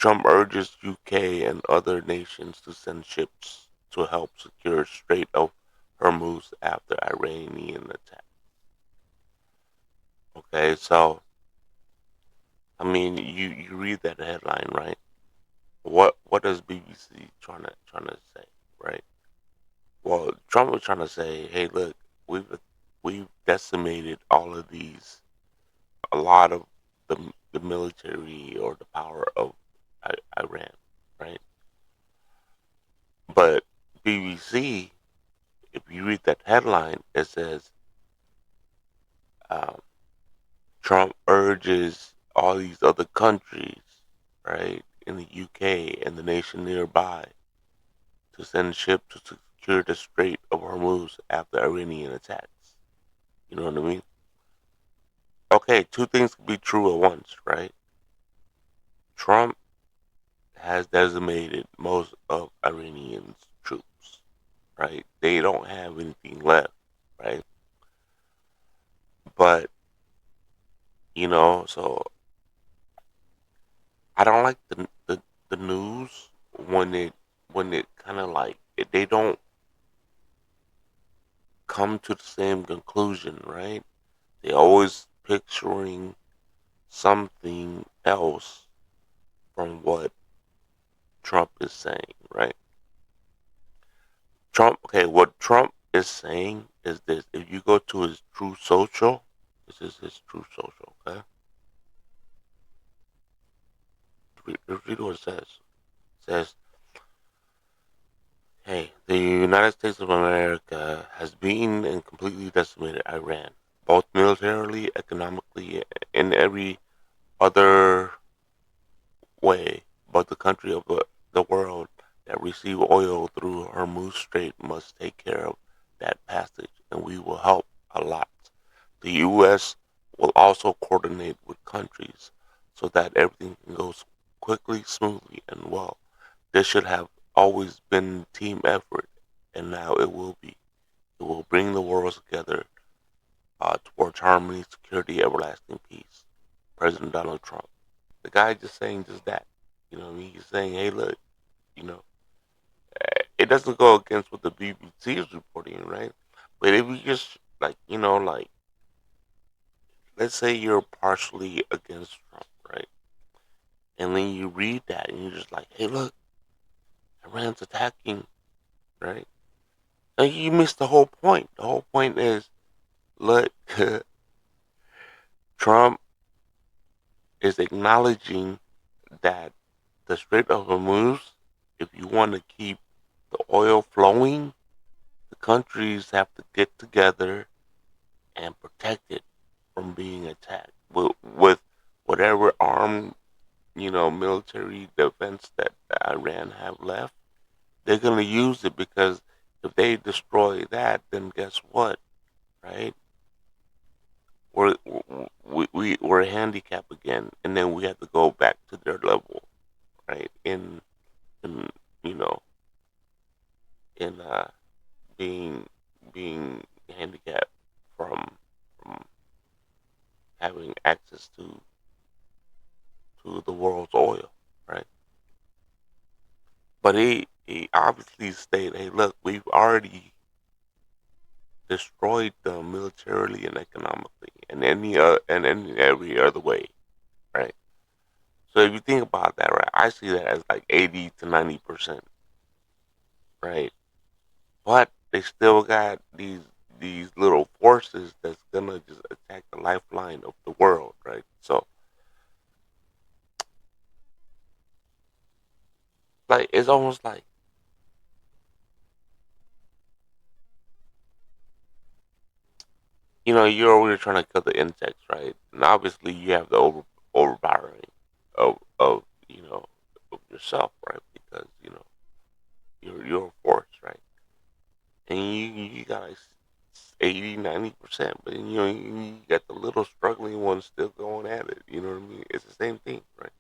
Trump urges UK and other nations to send ships to help secure Strait of Hormuz after Iranian attack. Okay, so I mean, you read that headline, right? What is BBC trying to say, right? Well, Trump was trying to say, hey, look, we've decimated all of these, a lot of the military or the power of Iran, right? But BBC, if you read that headline, it says um, Trump urges all these other countries, right, in the UK and the nation nearby, to send ships to secure the Strait of Hormuz after Iranian attacks. You know what I mean? Okay, two things can be true at once, right? Trump has decimated most of Iranians' troops, right? They don't have anything left, right? But so I don't like the news when it kind of like they don't come to the same conclusion, right? They always picturing something else from what Trump is saying, right? What Trump is saying is this: if you go to his True Social, this is his True Social, okay? Read what it says. It says, "Hey, the United States of America has beaten and completely decimated Iran, both militarily, economically, and every other way, but the country of the world that receive oil through Hormuz Strait must take care of that passage, and we will help a lot. The U.S. will also coordinate with countries so that everything can go quickly, smoothly, and well. This should have always been team effort, and now it will be. It will bring the world together towards harmony, security, everlasting peace." President Donald Trump. The guy just saying just that. You know what I mean? He's saying, hey, look, you know, it doesn't go against what the BBC is reporting, right? But if you just, like, let's say you're partially against Trump, right? And then you read that and you're just like, hey, look, Iran's attacking, right? And you miss the whole point. The whole point is, look, Trump is acknowledging that the Strait of Hormuz, if you want to keep the oil flowing, the countries have to get together and protect it from being attacked with whatever armed, military defense that Iran have left. They're gonna use it because if they destroy that, then guess what, right? We're handicapped again, and then we have to go back to their level, right? In you know in being being handicapped from having access to the world's oil, right? But he obviously stated, hey, look, we've already destroyed them militarily and economically, and in every other way, right? So if you think about that, right, I see that as like 80 to 90%, right? But they still got these little forces that's gonna just attack the lifeline of the world, right? So like it's almost like you're over here trying to kill the insects, right? And obviously you have the overpowering of of yourself, right? Because you're a force, right? And you got like 80 90%, but you got the little struggling ones still going at it. You know what I mean? It's the same thing, right?